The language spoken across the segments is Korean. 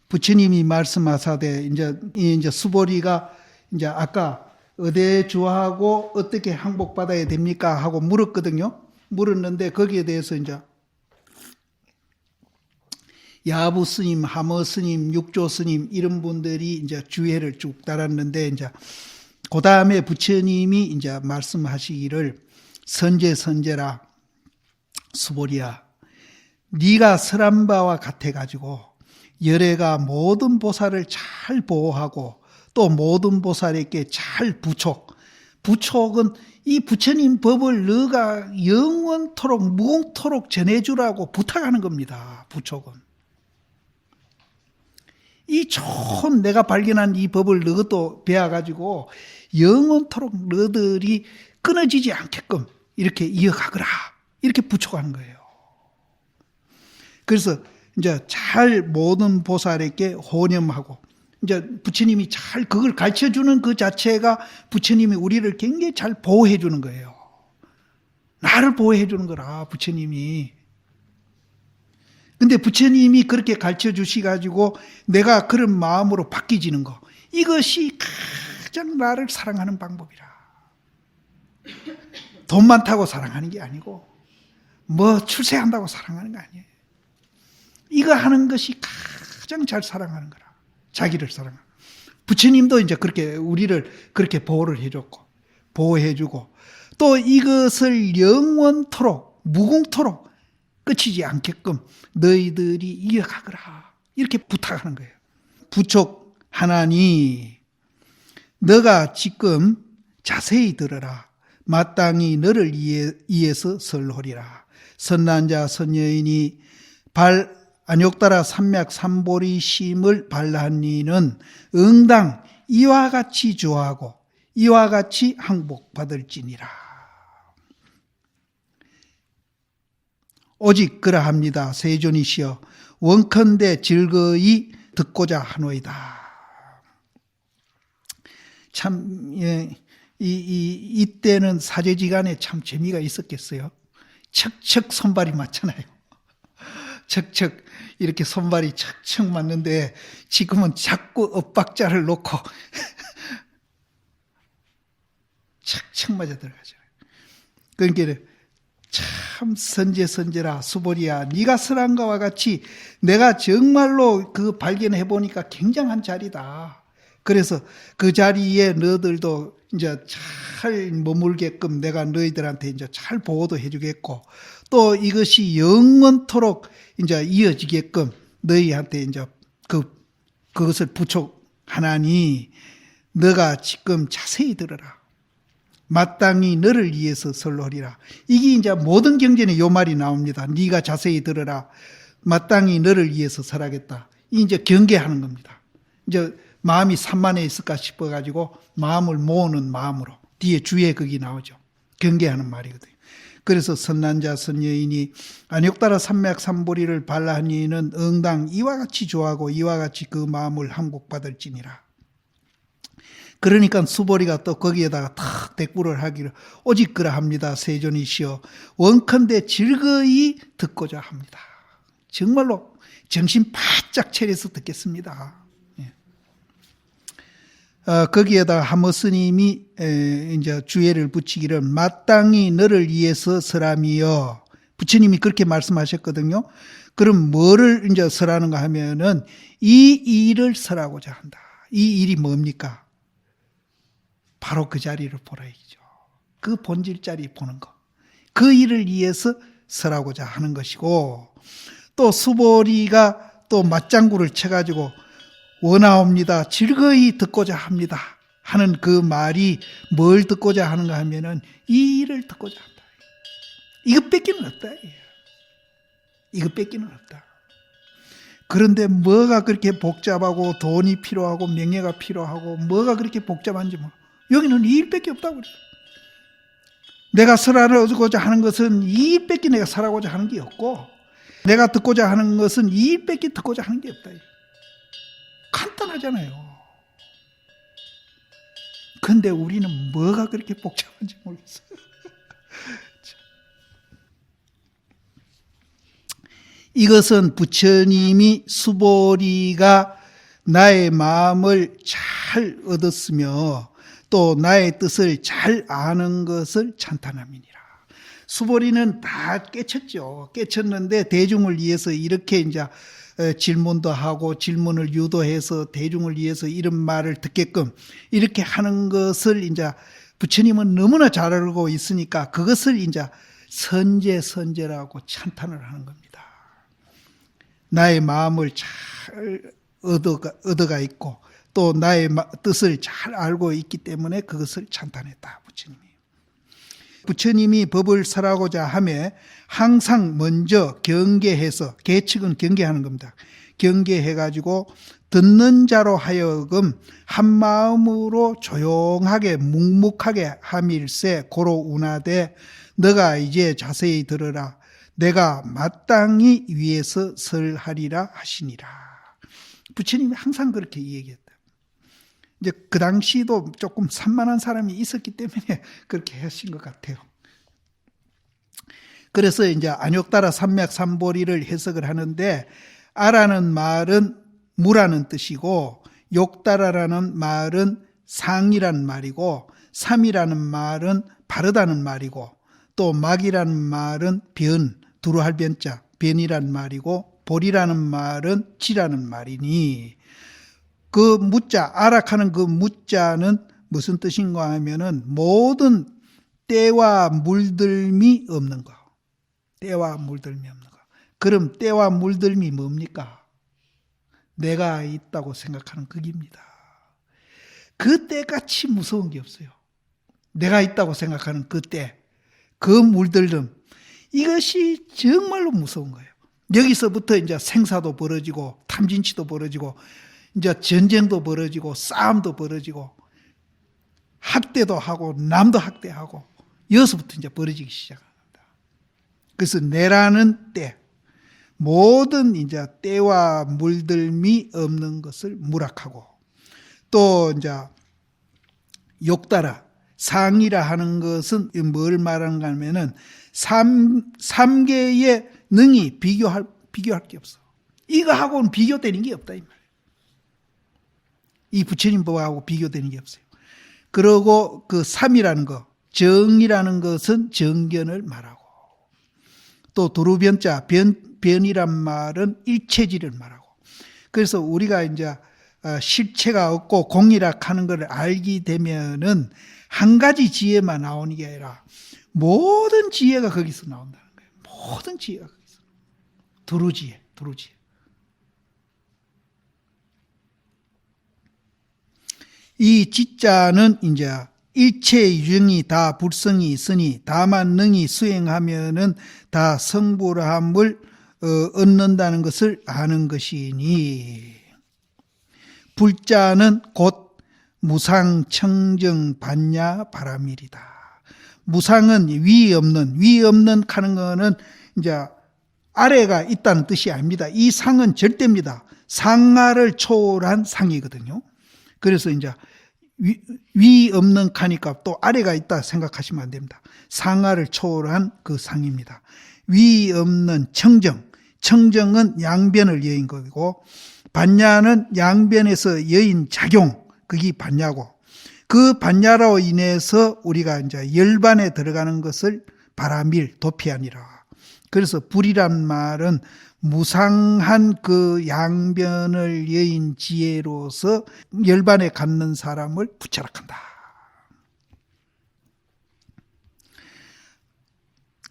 부처님이 말씀하사되 이제 수보리가 이제 아까 어디에 주하고 어떻게 항복받아야 됩니까? 하고 물었거든요. 물었는데 거기에 대해서 이제 야부 스님, 하머 스님, 육조 스님 이런 분들이 이제 주회를 쭉 따랐는데 이제 그 다음에 부처님이 이제 말씀하시기를 선제라 수보리야, 네가 설한 바와 같아 가지고 열애가 모든 보살을 잘 보호하고 또 모든 보살에게 잘 부촉은 이 부처님 법을 너가 영원토록 무공토록 전해주라고 부탁하는 겁니다. 부촉은 이 좋은 내가 발견한 이 법을 너도 배워가지고 영원토록 너들이 끊어지지 않게끔 이렇게 이어가거라, 이렇게 부촉하는 거예요. 그래서 이제 잘 모든 보살에게 호념하고 이제 부처님이 잘 그걸 가르쳐 주는 그 자체가 부처님이 우리를 굉장히 잘 보호해 주는 거예요. 나를 보호해 주는 거라, 부처님이. 근데 부처님이 그렇게 가르쳐 주시가지고 내가 그런 마음으로 바뀌지는 거, 이것이 가장 나를 사랑하는 방법이라. 돈 많다고 사랑하는 게 아니고 뭐 출세한다고 사랑하는 거 아니에요. 이거 하는 것이 가장 잘 사랑하는 거라. 자기를 사랑하는. 부처님도 이제 그렇게 우리를 그렇게 보호를 해줬고 보호해주고 또 이것을 영원토록 무공토록 끝이지 않게끔 너희들이 이어가거라, 이렇게 부탁하는 거예요. 부촉하나니 너가 지금 자세히 들어라. 마땅히 너를 위해서 설하리라. 선난자 선여인이 안욕따라 삼맥 삼보리 심을 발라한 이는 응당 이와 같이 주하고 이와 같이 항복받을지니라. 오직 그러합니다. 세존이시여 원컨대 즐거이 듣고자 하노이다. 참 이때는 사제지간에 참 재미가 있었겠어요. 척척 손발이 맞잖아요. 척척 이렇게 손발이 척척 맞는데 지금은 자꾸 엇박자를 놓고 척척 맞아 들어가잖아요. 그러니까 참 선제라 수보리야, 네가 설한 것과 같이 내가 정말로 그 발견해 보니까 굉장한 자리다. 그래서 그 자리에 너희들도 이제 잘 머물게끔 내가 너희들한테 이제 잘 보호도 해주겠고 또 이것이 영원토록 이제 이어지게끔 너희한테 이제 그것을 부촉하나니 너가 지금 자세히 들어라. 마땅히 너를 위해서 설하리라. 이게 이제 모든 경전에 요 말이 나옵니다. 네가 자세히 들어라. 마땅히 너를 위해서 설하겠다. 이 이제 경계하는 겁니다. 이제 마음이 산만해 있을까 싶어가지고 마음을 모으는 마음으로 뒤에 주에 거기 나오죠. 경계하는 말이거든요. 그래서 선난자 선여인이 안욕따라 삼맥 삼보리를 발라한 이는 응당 이와 같이 좋아하고 이와 같이 그 마음을 항복받을지니라. 그러니까 수보리가 또 거기에다가 탁 대꾸를 하기를 오직 그러합니다. 세존이시여 원컨대 즐거이 듣고자 합니다. 정말로 정신 바짝 차려서 듣겠습니다. 거기에다가 하머 스님이 이제 주예를 붙이기를 마땅히 너를 위해서 설함이여. 부처님이 그렇게 말씀하셨거든요. 그럼 뭐를 이제 설하는가 하면은 이 일을 설하고자 한다. 이 일이 뭡니까? 바로 그 자리를 보라 이죠. 그 본질 자리 보는 거. 그 일을 위해서 설하고자 하는 것이고 또 수보리가 또 맞장구를 쳐가지고 원하옵니다. 즐거이 듣고자 합니다. 하는 그 말이 뭘 듣고자 하는가 하면은 이 일을 듣고자 한다. 이것밖에는 없다. 이것밖에는 없다. 그런데 뭐가 그렇게 복잡하고 돈이 필요하고 명예가 필요하고 뭐가 그렇게 복잡한지 몰라. 여기는 이 일밖에 없다고 그래요. 내가 설하고자 하는 것은 이 일밖에 내가 설하고자 하는 게 없고 내가 듣고자 하는 것은 이 일밖에 듣고자 하는 게 없다. 간단하잖아요. 그런데 우리는 뭐가 그렇게 복잡한지 모르겠어요. 이것은 부처님이 수보리가 나의 마음을 잘 얻었으며 또 나의 뜻을 잘 아는 것을 찬탄함이니라. 수보리는 다 깨쳤죠. 깨쳤는데 대중을 위해서 이렇게 이제 질문도 하고 질문을 유도해서 대중을 위해서 이런 말을 듣게끔 이렇게 하는 것을 이제 부처님은 너무나 잘 알고 있으니까 그것을 이제 선제라고 찬탄을 하는 겁니다. 나의 마음을 잘 얻어가 있고 또 나의 뜻을 잘 알고 있기 때문에 그것을 찬탄했다. 부처님이 법을 설하고자 하며 항상 먼저 경계해서, 계측은 경계하는 겁니다. 경계해가지고 듣는 자로 하여금 한 마음으로 조용하게 묵묵하게 함일세 고로 운하되 너가 이제 자세히 들으라. 내가 마땅히 위에서 설하리라 하시니라. 부처님이 항상 그렇게 얘기했다. 이제 그 당시도 조금 산만한 사람이 있었기 때문에 그렇게 하신 것 같아요. 그래서 이제 안욕따라 삼맥삼보리를 해석을 하는데 아라는 말은 무라는 뜻이고 욕따라라는 말은 상이라는 말이고 삼이라는 말은 바르다는 말이고 또 막이라는 말은 변, 두루할 변자, 변이라는 말이고 보리라는 말은 지라는 말이니 그 무자, 아락하는 그 무자는 무슨 뜻인가 하면은 모든 때와 물들미 없는 거. 때와 물들미 없는 거. 그럼 때와 물들미 뭡니까? 내가 있다고 생각하는 그입니다. 그 때같이 무서운 게 없어요. 내가 있다고 생각하는 그 때, 그 물들름, 이것이 정말로 무서운 거예요. 여기서부터 이제 생사도 벌어지고 탐진치도 벌어지고 이제 전쟁도 벌어지고 싸움도 벌어지고 학대도 하고 남도 학대하고 여기서부터 이제 벌어지기 시작합니다. 그래서 내라는 때, 모든 이제 때와 물들미 없는 것을 무락하고 또 이제 욕따라 상이라 하는 것은 뭘 말하는가 하면은 삼계의 능이 비교할 게 없어. 이거하고는 비교되는 게 없다 이 말이에요. 이 부처님 법하고 비교되는 게 없어요. 그리고 그 삼이라는 거, 정이라는 것은 정견을 말하고 또 두루변자, 변이란 말은 일체지를 말하고 그래서 우리가 이제 실체가 없고 공이락 하는 것을 알게 되면은 한 가지 지혜만 나오는 게 아니라 모든 지혜가 거기서 나온다는 거예요. 모든 지혜가 거기서. 두루지혜. 이 지자는 이제 일체 유형이 다 불성이 있으니 다만 능히 수행하면은 다 성불함을 얻는다는 것을 아는 것이니 불자는 곧 무상 청정 반야 바라밀이다. 무상은 위 없는 하는 거는 이제 아래가 있다는 뜻이 아닙니다. 이 상은 절대입니다. 상하를 초월한 상이거든요. 그래서 이제 위 없는 가니까 또 아래가 있다 생각하시면 안 됩니다. 상하를 초월한 그 상입니다. 위 없는 청정은 양변을 여인 거고 반야는 양변에서 여인 작용, 그게 반야고 그 반야로 인해서 우리가 이제 열반에 들어가는 것을 바라밀, 도피하니라. 그래서 불이란 말은 무상한 그 양변을 여인 지혜로서 열반에 갖는 사람을 부처락한다.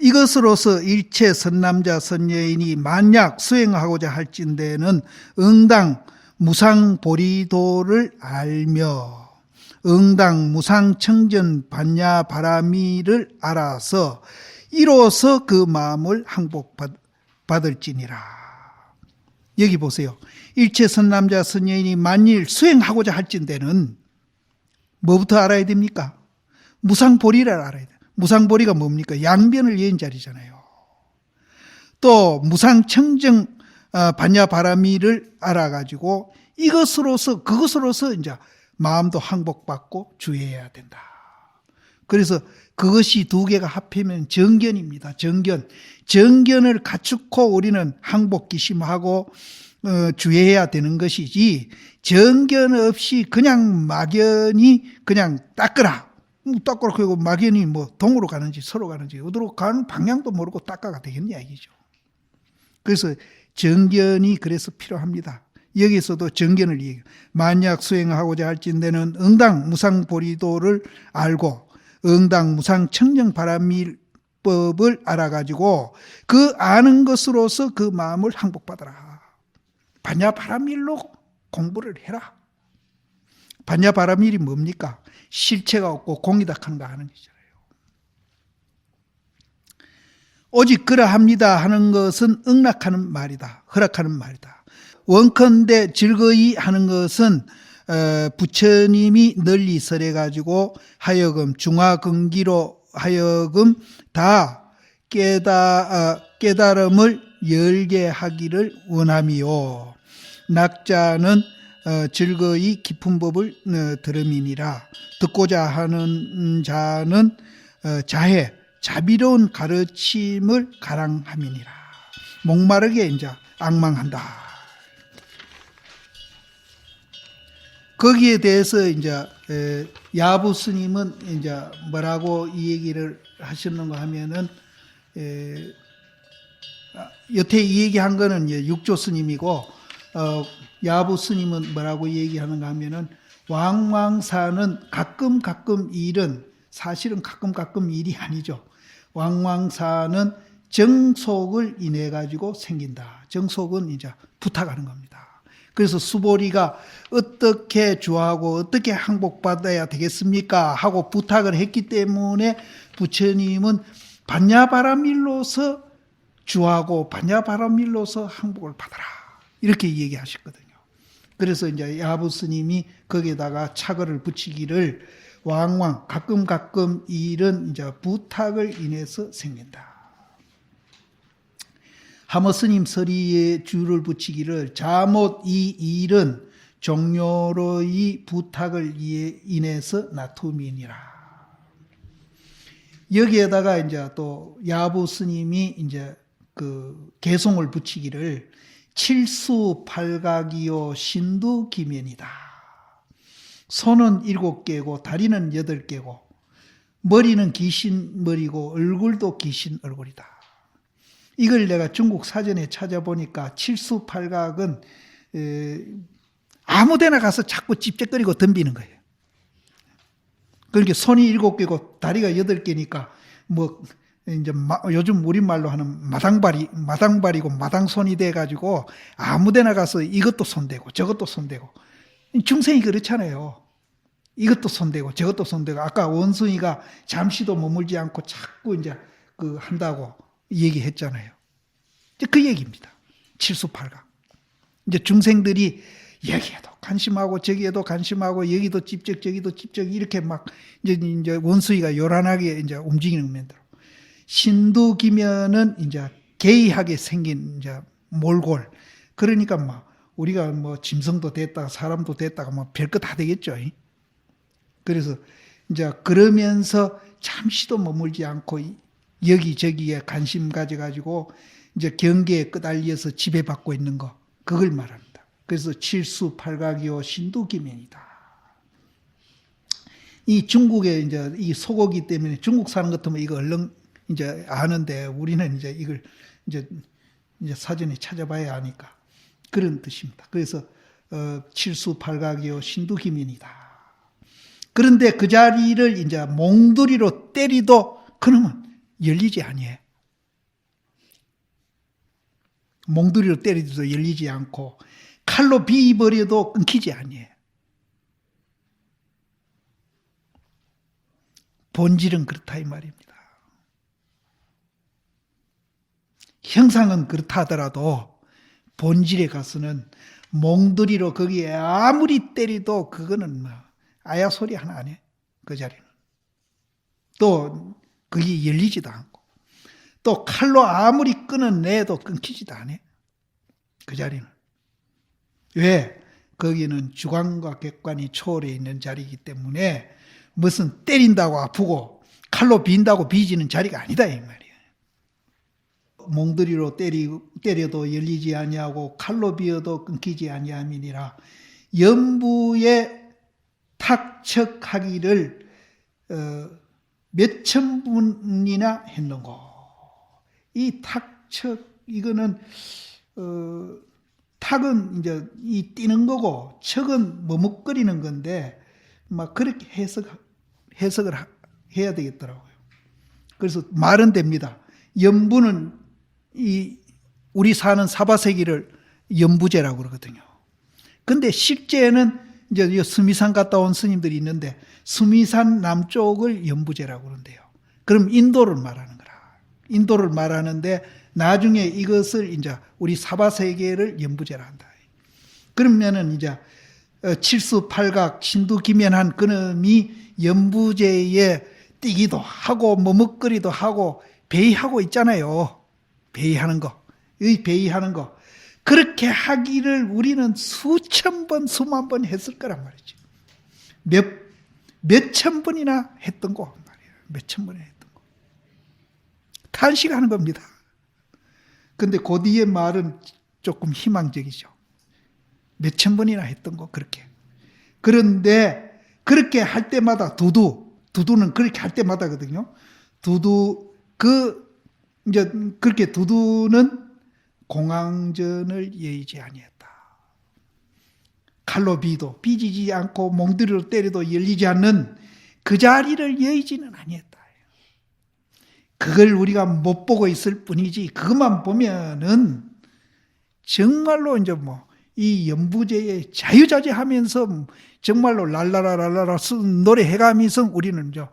이것으로서 일체 선남자 선여인이 만약 수행하고자 할진대는 응당 무상보리도를 알며 응당 무상청전 반야 바라미를 알아서 이로써 그 마음을 항복받을지니라. 여기 보세요. 일체 선남자 선여인이 만일 수행하고자 할진대는 뭐부터 알아야 됩니까? 무상보리를 알아야 돼요. 무상보리가 뭡니까? 양변을 여인 자리잖아요. 또 무상청정 반야바라미를 알아가지고 그것으로서 이제 마음도 항복받고 주의해야 된다. 그래서 그것이 두 개가 합하면 정견입니다. 정견을 갖추고 우리는 항복기심하고 주의해야 되는 것이지, 정견 없이 그냥 막연히 그냥 닦으라. 닦으라 그리고 막연히 뭐 동으로 가는지 서로 가는지 어디로 가는 방향도 모르고 닦아가 되겠냐 이기죠. 그래서 정견이 그래서 필요합니다. 여기서도 정견을 얘기해요. 만약 수행하고자 할진대는 응당 무상보리도를 알고 응당 무상 청정바람밀법을 알아가지고 그 아는 것으로서 그 마음을 항복받아라. 반야바람밀로 공부를 해라. 반야바람밀이 뭡니까? 실체가 없고 공이다 하는 거 아는 거잖아요. 오직 그러합니다 하는 것은 응락하는 말이다. 허락하는 말이다. 원컨대 즐거이 하는 것은 부처님이 널리 설해가지고 하여금 중화근기로 하여금 다 깨달음을 열게 하기를 원함이요. 낙자는 즐거이 깊은 법을 들음이니라. 듣고자 하는 자는 자해 자비로운 가르침을 가랑함이니라. 목마르게 이제 앙망한다. 거기에 대해서 이제 야부 스님은 이제 뭐라고 이 얘기를 하셨는가 하면은 여태 이 얘기한 거는 이제 육조 스님이고 야부 스님은 뭐라고 얘기하는가 하면은 왕왕사는 가끔 일은 사실은 가끔 일이 아니죠. 왕왕사는 정속을 인해 가지고 생긴다. 정속은 이제 부탁하는 겁니다. 그래서 수보리가 어떻게 주하고 어떻게 항복받아야 되겠습니까? 하고 부탁을 했기 때문에 부처님은 반야바람밀로서 주하고 반야바람밀로서 항복을 받아라. 이렇게 얘기하셨거든요. 그래서 이제 야부 스님이 거기에다가 착어를 붙이기를 왕왕 가끔 일은 이제 부탁을 인해서 생긴다. 하모 스님 서리에 줄을 붙이기를 자못 이 일은 종료로의 부탁을 인해서 나툼이니라. 여기에다가 이제 또 야부 스님이 이제 그 개송을 붙이기를 칠수팔각이요 신두기면이다. 손은 7개고 다리는 8개고 머리는 귀신 머리고 얼굴도 귀신 얼굴이다. 이걸 내가 중국 사전에 찾아보니까 칠수팔각은 아무데나 가서 자꾸 찝쩍거리고 덤비는 거예요. 그러니까 손이 7개고 다리가 8개니까 뭐 이제 요즘 우리말로 하는 마당발이고 마당손이 돼가지고 아무데나 가서 이것도 손대고 저것도 손대고 중생이 그렇잖아요. 이것도 손대고 저것도 손대고 아까 원숭이가 잠시도 머물지 않고 자꾸 이제 그 한다고 얘기했잖아요. 이제 그 얘기입니다. 칠수팔각. 이제 중생들이 여기에도 관심하고 저기에도 관심하고 여기도 찝쩍 저기도 찝쩍 이렇게 막 이제 원숭이가 요란하게 이제 움직이는 면대로. 신두기면은 이제 개의하게 생긴 이제 몰골. 그러니까 막 우리가 뭐 짐승도 됐다가 사람도 됐다가 뭐 별거 다 되겠죠. 그래서 이제 그러면서 잠시도 머물지 않고 여기저기에 관심 가져가지고 이제 경계에 끄달려서 지배받고 있는 거, 그걸 말합니다. 그래서 칠수팔각이요 신두기면이다. 이 중국에 이제 이 소고기 때문에 중국 사는 것 같으면 이거 얼른 이제 아는데 우리는 이제 이걸 이제 사전에 찾아봐야 하니까 그런 뜻입니다. 그래서 칠수팔각이요 신두기면이다. 그런데 그 자리를 이제 몽두리로 때리도 그놈은 열리지 아니해. 몽두리로 때리도 열리지 않고 칼로 비버려도 끊기지 아니해. 본질은 그렇다 이 말입니다. 형상은 그렇다 하더라도 본질에 가서는 몽두리로 거기에 아무리 때리도 그거는 뭐 아야 소리 하나 안 해. 그 자리는. 또 그게 열리지도 않고 또 칼로 아무리 끊어내도 끊기지도 않아. 그 자리는. 왜? 거기는 주관과 객관이 초월해 있는 자리이기 때문에 무슨 때린다고 아프고 칼로 빈다고 비지는 자리가 아니다 이 말이에요. 몽드리로 때려도 열리지 아니하고 칼로 비어도 끊기지 아니함이니라. 연부에 탁척하기를 몇천 분이나 했는고. 이 탁척, 이거는 탁은 이제 이 뛰는 거고 척은 머뭇거리는 건데 막 그렇게 해석을 해야 되겠더라고요. 그래서 말은 됩니다. 연부는 우리 사는 사바세기를 연부제라고 그러거든요. 근데 실제는 이제 수미산 갔다 온 스님들이 있는데 수미산 남쪽을 연부제라고 그러는데요. 그럼 인도를 말하는 거라. 인도를 말하는데 나중에 이것을 이제 우리 사바세계를 연부제라 한다. 그러면은 이제 칠수팔각 신두기면한 그놈이 연부제에 뛰기도 하고 머뭇거리도 하고 배의하고 있잖아요. 배의하는 거. 이 배의하는 거. 그렇게 하기를 우리는 수천 번, 수만 번 했을 거란 말이죠. 몇천 번이나 했던 거 말이에요. 몇천 번이나 했던 거. 탄식하는 겁니다. 근데 그 뒤의 말은 조금 희망적이죠. 몇천 번이나 했던 거, 그렇게. 그런데 그렇게 할 때마다 두두는 그렇게 할 때마다거든요. 이제 그렇게 두두는 공황전을 예의지 아니했다. 칼로 비지지 않고 몽드리로 때려도 열리지 않는 그 자리를 예의지는 아니했다. 그걸 우리가 못 보고 있을 뿐이지, 그것만 보면은 정말로 이제 이 연부제에 자유자재하면서 정말로 랄라라랄라라 노래해가면서 우리는 이제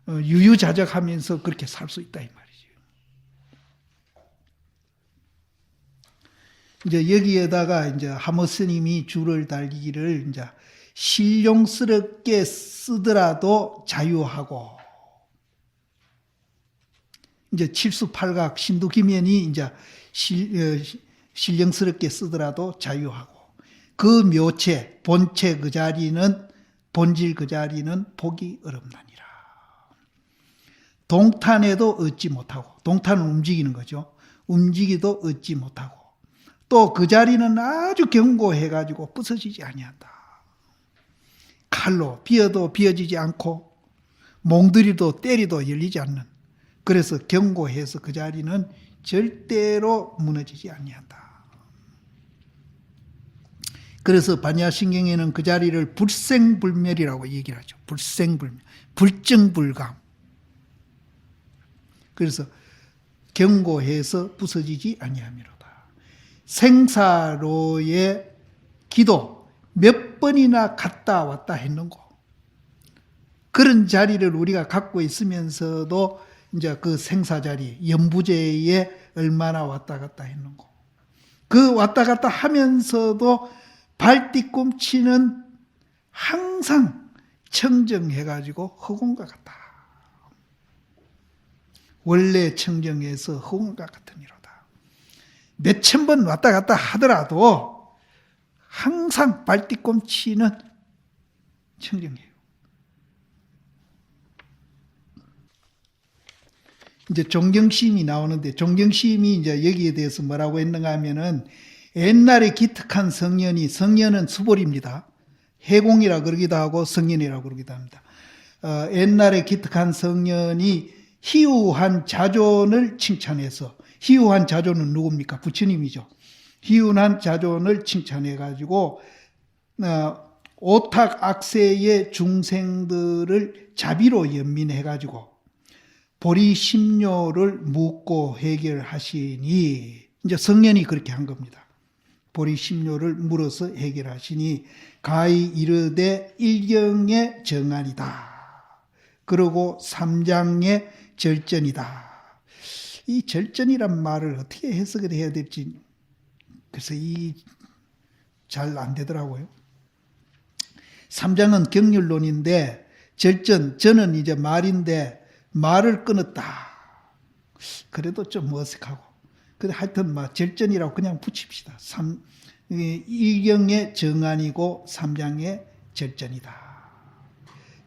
유유자적하면서 그렇게 살 수 있다 이 말이죠. 이제 여기에다가 이제 하모 스님이 줄을 달기를 이제 신령스럽게 쓰더라도 자유하고, 이제 칠수팔각 신두기면이 이제 신령스럽게 쓰더라도 자유하고, 그 묘체 본체 그 자리는 본질 그 자리는 보기 어렵나니라. 동탄에도 얻지 못하고, 동탄은 움직이는 거죠. 움직이도 얻지 못하고, 또 그 자리는 아주 견고해가지고 부서지지 아니한다. 칼로 비어도 비어지지 않고 몽드리도 때리도 열리지 않는, 그래서 견고해서 그 자리는 절대로 무너지지 아니한다. 그래서 반야신경에는 그 자리를 불생불멸이라고 얘기를 하죠. 불생불멸, 불증불감. 그래서 견고해서 부서지지 아니함이로다. 생사로의 기도 몇 번이나 갔다 왔다 했는고, 그런 자리를 우리가 갖고 있으면서도 이제 그 생사자리 연부제에 얼마나 왔다 갔다 했는고, 그 왔다 갔다 하면서도 발뒤꿈치는 항상 청정해가지고 허공과 같다. 원래 청정해서 허공과 같으니로다. 몇천 번 왔다 갔다 하더라도 항상 발뒤꿈치는 청정해요. 이제 종경심이 나오는데, 종경심이 이제 여기에 대해서 뭐라고 했는가 하면은, 옛날에 기특한 성년은 수볼입니다. 해공이라 그러기도 하고 성년이라고 그러기도 합니다. 옛날에 기특한 성년이 희우한 자존을 칭찬해서, 희우한 자존은 누굽니까? 부처님이죠. 희우한 자존을 칭찬해가지고 오탁 악세의 중생들을 자비로 연민해가지고 보리심료를 묻고 해결하시니, 이제 성년이 그렇게 한 겁니다. 보리심료를 물어서 해결하시니 가히 이르되 일경의 정안이다. 그리고 삼장의 절전이다. 이 절전이란 말을 어떻게 해석을 해야 될지 그래서 잘 안 되더라고요. 삼장은 경률론인데, 저는 이제 말인데 말을 끊었다. 그래도 좀 어색하고. 근데 하여튼 절전이라고 그냥 붙입시다. 일경의 정안이고 삼장의 절전이다.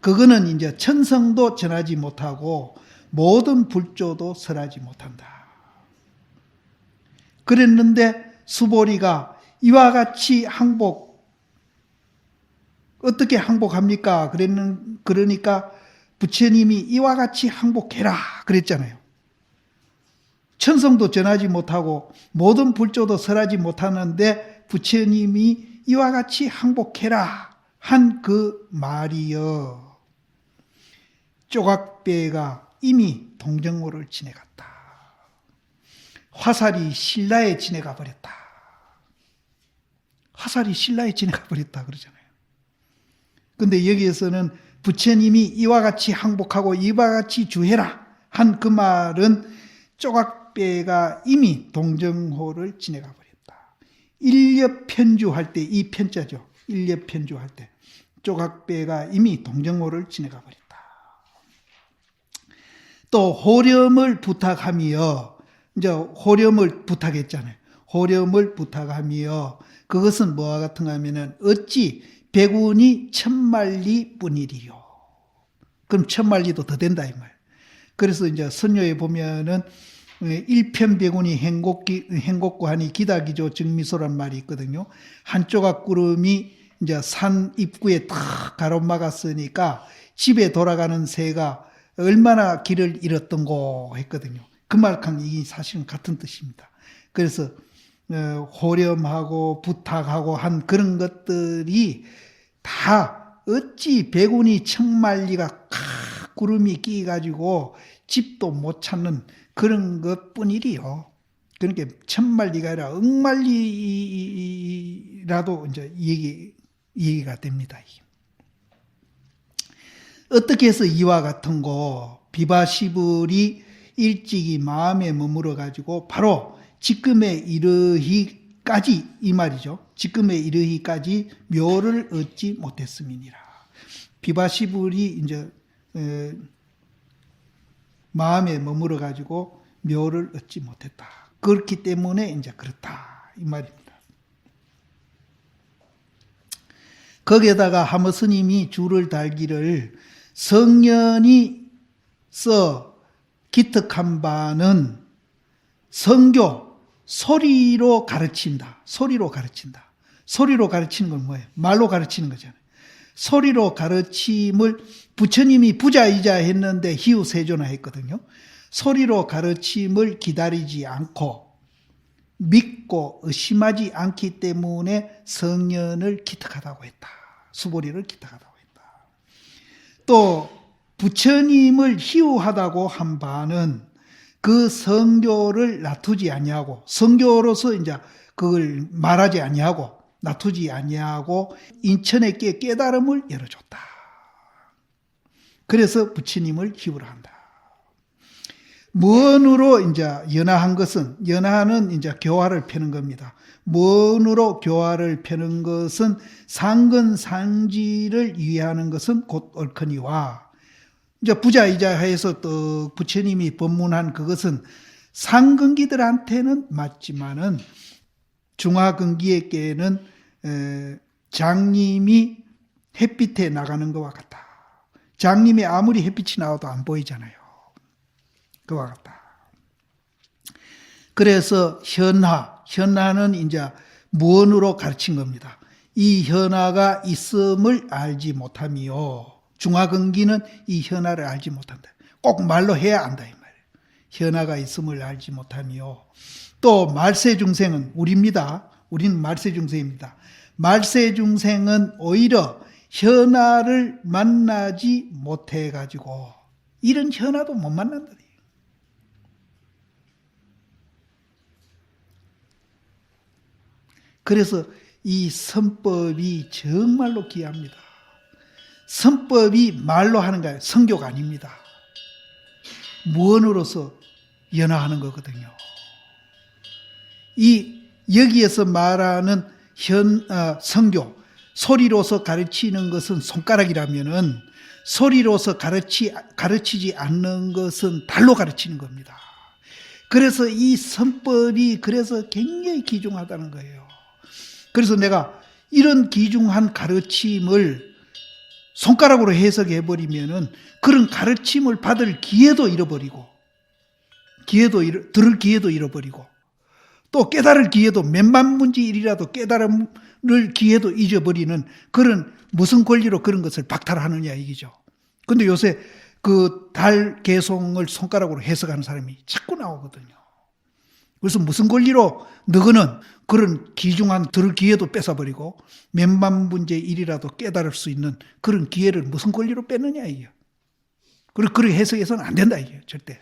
그거는 이제 천성도 전하지 못하고 모든 불조도 설하지 못한다. 그랬는데 수보리가 이와 같이 항복, 어떻게 항복합니까? 그러니까 부처님이 이와 같이 항복해라 그랬잖아요. 천성도 전하지 못하고 모든 불조도 설하지 못하는데 부처님이 이와 같이 항복해라 한 그 말이여. 조각배가 이미 동정호를 지내갔다. 화살이 신라에 지내가 버렸다. 화살이 신라에 지내가 버렸다 그러잖아요. 근데 여기에서는 부처님이 이와 같이 항복하고 이와 같이 주해라 한 그 말은 조각배가 이미 동정호를 지내가 버렸다. 일렵편주할 때 이 편자죠. 일렵편주할 때 조각배가 이미 동정호를 지내가 버렸다. 또 호렴을 부탁하며, 이제 호렴을 부탁했잖아요. 호렴을 부탁하며 그것은 뭐와 같은가 하면은 어찌 백운이 천만리 뿐이리요. 그럼 천만리도 더 된다 이 말. 그래서 이제 선녀에 보면은 일편백운이 행곡구하니 기다기조 증미소란 말이 있거든요. 한 조각 구름이 이제 산 입구에 탁 가로막았으니까 집에 돌아가는 새가 얼마나 길을 잃었던고 했거든요. 그 말랑 이 사실은 같은 뜻입니다. 그래서 호렴하고 부탁하고 한 그런 것들이 다 어찌 백운이 천만리가 구름이 끼가지고 집도 못 찾는 그런 것뿐이리요. 그러니까 천만리가 아니라 억만리라도 이제 얘기가 됩니다. 어떻게 해서 이와 같은 거 비바시불이 일찍이 마음에 머물러 가지고 바로 지금에 이르기까지 이 말이죠. 지금에 이르기까지 묘를 얻지 못했음이니라. 비바시불이 이제 마음에 머물러 가지고 묘를 얻지 못했다. 그렇기 때문에 이제 그렇다 이 말입니다. 거기에다가 하모 스님이 줄을 달기를 성년이 써 기특한 바는 성교, 소리로 가르친다. 소리로 가르친다. 소리로 가르치는 건 뭐예요? 말로 가르치는 거잖아요. 소리로 가르침을 부처님이 부자이자 했는데 희우세조나 했거든요. 소리로 가르침을 기다리지 않고 믿고 의심하지 않기 때문에 성년을 기특하다고 했다. 수보리를 기특하다고 했다. 또 부처님을 희우하다고 한 바는 그 성교를 놔두지 아니하고 성교로서 이제 그걸 말하지 아니하고 놔두지 아니하고 인천에게 깨달음을 열어줬다. 그래서 부처님을 희우를 한다. 무언으로 이제 연하한 것은, 연하는 이제 교화를 펴는 겁니다. 무언으로 교화를 펴는 것은 상근상지를 위하는 것은 곧 옳거니와, 이제 부자이자해서 또 부처님이 법문한 그것은 상근기들한테는 맞지만은 중화근기에게는 장님이 햇빛에 나가는 것과 같다. 장님이 아무리 햇빛이 나와도 안 보이잖아요. 그와 같다. 그래서 현하는 이제 무언으로 가르친 겁니다. 이 현하가 있음을 알지 못하며, 중화근기는 이 현하를 알지 못한다. 꼭 말로 해야 안다 이 말이에요. 현하가 있음을 알지 못하며, 또 말세중생은 우리입니다. 우리는 말세중생입니다. 말세중생은 오히려 현하를 만나지 못해가지고 이런 현하도 못 만난다. 그래서 이 선법이 정말로 귀합니다. 선법이 말로 하는 거예요. 성교가 아닙니다. 무언으로서 연화하는 거거든요. 여기에서 말하는 성교, 소리로서 가르치는 것은 손가락이라면은 소리로서 가르치지 않는 것은 달로 가르치는 겁니다. 그래서 이 선법이 그래서 굉장히 귀중하다는 거예요. 그래서 내가 이런 귀중한 가르침을 손가락으로 해석해버리면은 그런 가르침을 받을 기회도 잃어버리고, 들을 기회도 잃어버리고, 또 깨달을 기회도 몇만 분지 일이라도 깨달음을 기회도 잊어버리는 그런 무슨 권리로 그런 것을 박탈하느냐 이기죠. 근데 요새 그 달 개송을 손가락으로 해석하는 사람이 자꾸 나오거든요. 그래서 무슨 권리로 너희는 그런 귀중한 들을 기회도 뺏어버리고 몇만 분의 일이라도 깨달을 수 있는 그런 기회를 무슨 권리로 뺐느냐 이게. 그리고 그렇게 해석해서는 안 된다 이게 절대.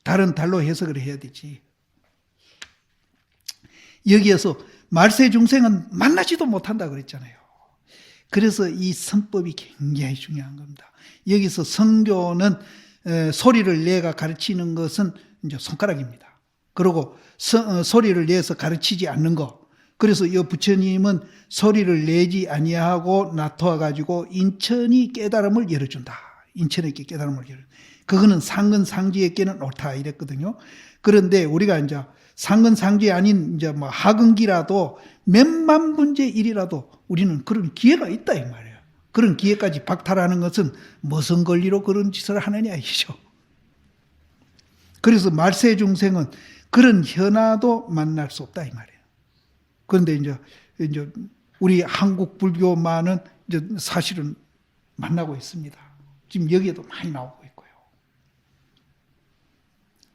다른 달로 해석을 해야 되지. 여기에서 말세 중생은 만나지도 못한다 그랬잖아요. 그래서 이 선법이 굉장히 중요한 겁니다. 여기서 성교는 소리를 내가 가르치는 것은 이제 손가락입니다. 그리고 소리를 내서 가르치지 않는 것. 그래서 이 부처님은 소리를 내지 아니하고 나타와 가지고 인천이 깨달음을 열어준다. 인천에게 깨달음을 열어준다. 그거는 상근상지에게는 옳다 이랬거든요. 그런데 우리가 이제 상근상지 아닌 이제 뭐 하근기라도 몇만 분의 일이라도 우리는 그런 기회가 있다 이 말이에요. 그런 기회까지 박탈하는 것은 무슨 권리로 그런 짓을 하느냐 이죠. 그래서 말세 중생은 그런 현아도 만날 수 없다 이 말이에요. 그런데 이제 우리 한국 불교만은 이제 사실은 만나고 있습니다. 지금 여기에도 많이 나오고 있고요.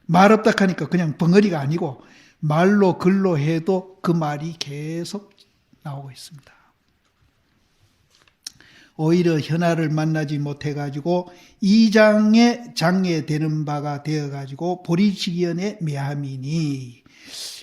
말 없다 하니까 그냥 벙어리가 아니고 말로 글로 해도 그 말이 계속 나오고 있습니다. 오히려 현아를 만나지 못해가지고 이장에 장애되는 바가 되어가지고 보리지견의 매함이니,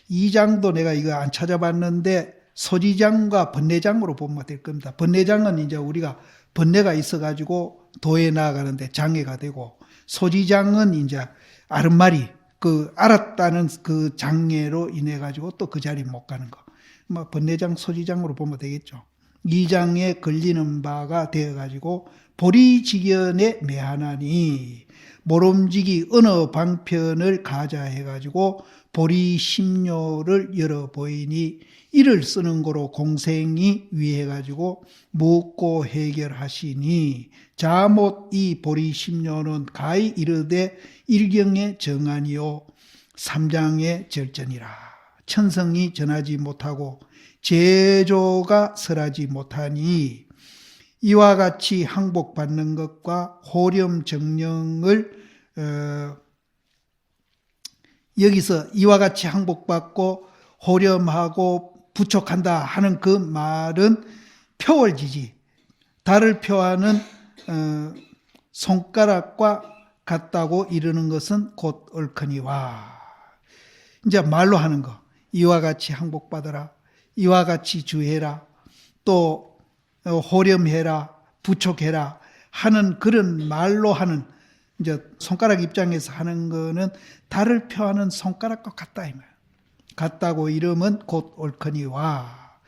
이장도 내가 이거 안 찾아봤는데 소지장과 번뇌장으로 보면 될 겁니다. 번뇌장은 이제 우리가 번뇌가 있어가지고 도에 나아가는데 장애가 되고, 소지장은 이제 아른말이 그 알았다는 그 장애로 인해 가지고 또 그 자리에 못 가는 거. 뭐 번뇌장, 소지장으로 보면 되겠죠. 이장에 걸리는 바가 되어가지고 보리지견에 매하나니, 모름지기 어느 방편을 가자해가지고 보리심료를 열어 보이니, 이를 쓰는 거로 공생이 위해가지고 묻고 해결하시니, 자못 이 보리심료는 가히 이르되 일경의 정안이요 삼장의 절전이라. 천성이 전하지 못하고 제조가 설하지 못하니, 이와 같이 항복받는 것과 호렴 정령을 여기서 이와 같이 항복받고 호렴하고 부촉한다 하는 그 말은 표월지지, 달을 표하는 손가락과 같다고 이르는 것은 곧 옳거니와. 이제 말로 하는 거, 이와 같이 항복받아라, 이와 같이 주해라, 또 호렴해라, 부촉해라 하는 그런 말로 하는, 이제 손가락 입장에서 하는 거는 달을 표하는 손가락과 같다 이 말. 같다고 이름은 곧 옳거니와,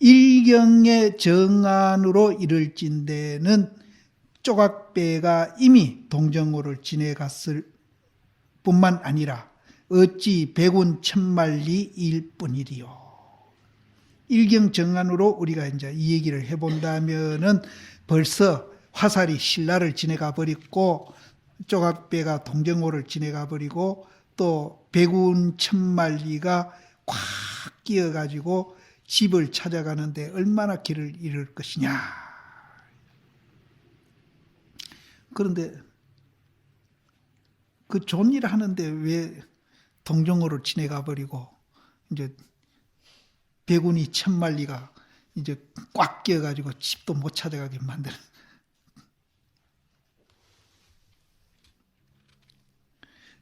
일경의 정안으로 이를진대는 조각배가 이미 동정호를 지내갔을 뿐만 아니라 어찌 백운 천만리일 뿐이리요. 일경정안으로 우리가 이제 이 얘기를 해본다면은 벌써 화살이 신라를 지내가 버렸고, 조각배가 동정호를 지내가 버리고, 또 백운 천만리가 꽉 끼어가지고 집을 찾아가는데 얼마나 길을 잃을 것이냐. 그런데 그 좋은 일을 하는데 왜 동정호를 지내가 버리고 이제 백운이 천만리가 이제 꽉 끼어가지고 집도 못 찾아가게 만드는.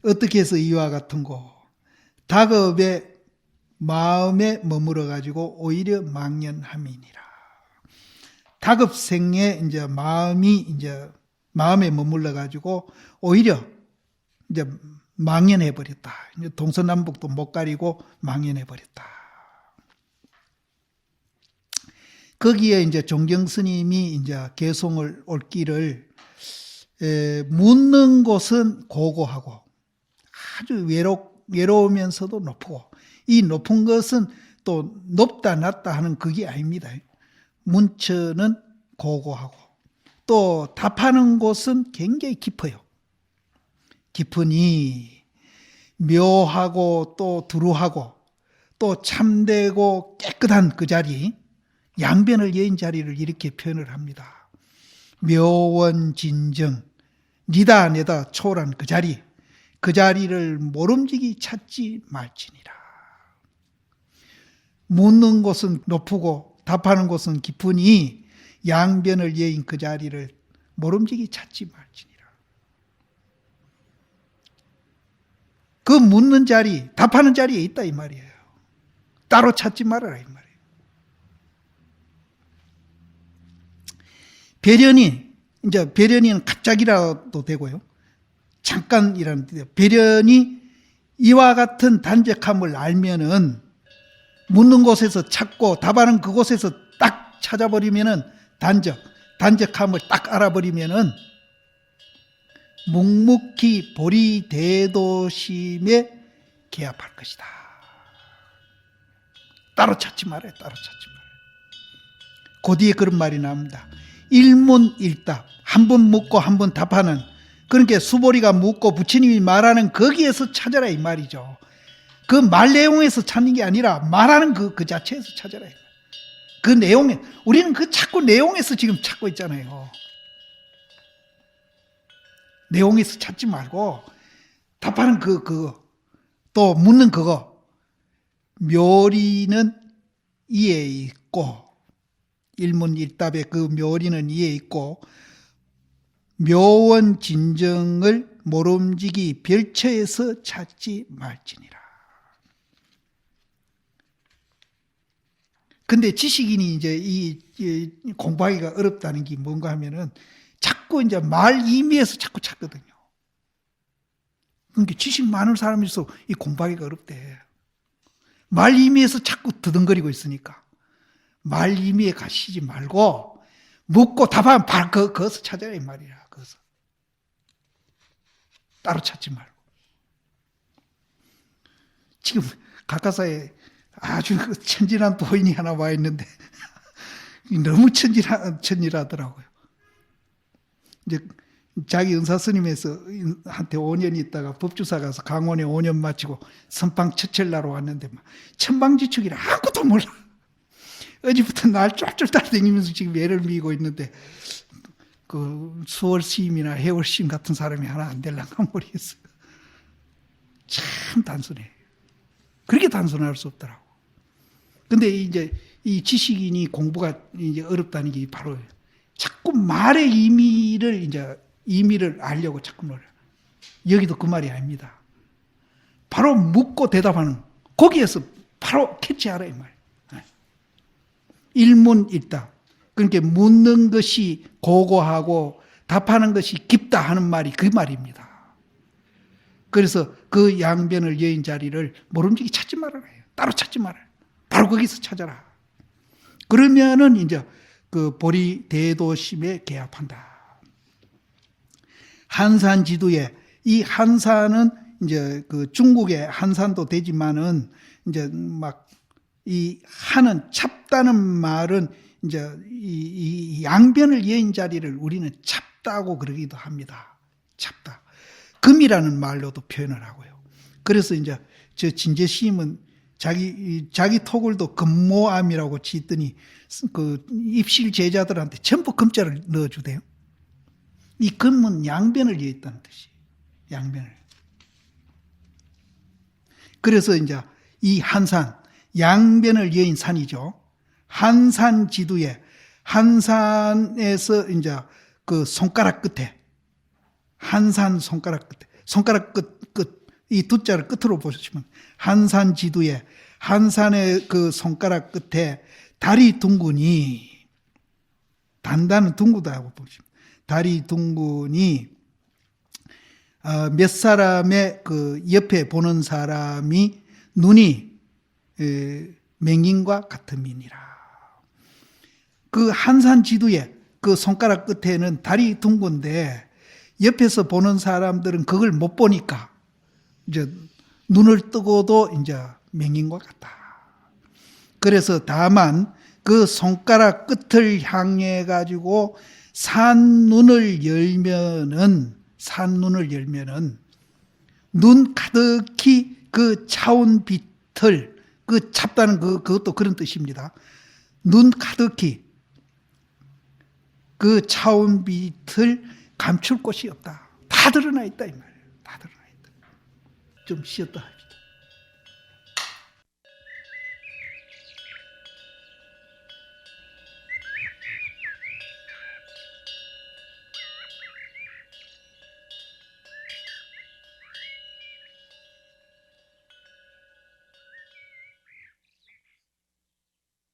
어떻게 해서 이와 같은 거, 다급의 마음에 머물러 가지고 오히려 망연함이니라. 다급생에 이제 마음에 머물러 가지고 오히려 이제 망연해 버렸다. 이제 동서남북도 못 가리고 망연해 버렸다. 거기에 이제 종경 스님이 이제 개송을 올 길을 묻는 곳은 고고하고 아주 외로우면서도 높고, 이 높은 것은 또 높다 낮다 하는 그게 아닙니다. 문처는 고고하고 또 답하는 곳은 굉장히 깊어요. 깊으니 묘하고 또 두루하고 또 참되고 깨끗한 그 자리, 양변을 여인 자리를 이렇게 표현을 합니다. 묘원진정, 니다 내다 초월한 그 자리, 그 자리를 모름지기 찾지 말지니라. 묻는 곳은 높고 답하는 곳은 깊으니 양변을 여인 그 자리를 모름지기 찾지 말지니라. 그 묻는 자리, 답하는 자리에 있다 이 말이에요. 따로 찾지 말아라 이 말이에요. 배련이는 갑자기라도 되고요. 잠깐이라는 뜻이에요. 배련이 이와 같은 단적함을 알면은 묻는 곳에서 찾고 답하는 그곳에서 딱 찾아버리면은 단적함을 딱 알아버리면은 묵묵히 보리 대도심에 개합할 것이다. 따로 찾지 말아요. 따로 찾지 말아요. 그 뒤에 그런 말이 나옵니다. 일문일답, 한 번 묻고 한 번 답하는, 그러니까 수보리가 묻고 부처님이 말하는 거기에서 찾아라 이 말이죠. 그 말 내용에서 찾는 게 아니라 말하는 그 자체에서 찾아라. 그 내용에, 우리는 그 자꾸 내용에서 지금 찾고 있잖아요. 내용에서 찾지 말고 답하는 또 묻는 그거. 묘리는 이에 있고, 일문일답의 그 묘리는 이에 있고, 묘원 진정을 모름지기 별처에서 찾지 말지니라. 근데 지식인이 이제 이 공부하기가 어렵다는 게 뭔가 하면은 자꾸 이제 말 임의에서 자꾸 찾거든요. 그러니까 지식 많은 사람일수록 이 공부하기가 어렵대. 말 임의에서 자꾸 드덩거리고 있으니까 말 임의에 가시지 말고 묻고 답하면 바로 그것을 찾아라 이 말이야. 그것을 따로 찾지 말고. 지금 가까사에 아주 천진한 도인이 하나 와 있는데 너무 천진하더라고요. 이제 자기 은사 스님에서 한테 5년 있다가 법주사 가서 강원에 5년 마치고 선방 첫철나러 왔는데 막 천방지축이라 아무것도 몰라. 어제부터 날 쫄쫄 따라다니면서 지금 애를 미고 있는데 그 수월 시임이나 해월 시임 같은 사람이 하나 안 될란가 모르겠어요. 참 단순해. 그렇게 단순할 수 없더라고. 근데 이제 이 지식인이 공부가 이제 어렵다는 게 바로 자꾸 말의 의미를 알려고 자꾸 노려. 여기도 그 말이 아닙니다. 바로 묻고 대답하는 거기에서 바로 캐치하라 이 말. 일문일답. 그러니까 묻는 것이 고고하고 답하는 것이 깊다 하는 말이 그 말입니다. 그래서 그 양변을 여인 자리를 모름지기 찾지 말아라 해요. 따로 찾지 말아요. 바로 거기서 찾아라. 그러면은 이제 그 보리 대도심에 개합한다. 한산지두에, 이 한산은 이제 그 중국의 한산도 되지만은 이제 막 이 한은 찹다는 말은 이제 이 양변을 여인 자리를 우리는 찹다고 그러기도 합니다. 찹다. 금이라는 말로도 표현을 하고요. 그래서 이제 저 진제시임은 자기 토굴도 금모암이라고 짓더니 그 입실 제자들한테 전부 금자를 넣어주대요. 이 금은 양변을 여있다는 뜻이에요. 양변을. 그래서 이제 이 한산, 양변을 여인 산이죠. 한산지두에, 한산에서 이제 그 손가락 끝에, 한산 손가락 끝, 이 두자를 끝으로 보시면 한산지두에, 한산의 그 손가락 끝에 달이 둥근이, 단단은 둥그다고 보시면 달이 둥근이 몇 사람의 그 옆에 보는 사람이 눈이 맹인과 같음이니라. 그 한산지두에 그 손가락 끝에는 달이 둥근데 옆에서 보는 사람들은 그걸 못 보니까 이제 눈을 뜨고도 이제 맹인과 같다. 그래서 다만 그 손가락 끝을 향해 가지고 산눈을 열면은 눈 가득히 그 차온 빛을, 그 잡다는 그것도 그런 뜻입니다. 눈 가득히 그 차온 빛을 감출 곳이 없다. 다 드러나 있다 이 말이에요. 다 드러나 있다. 좀 쉬었다.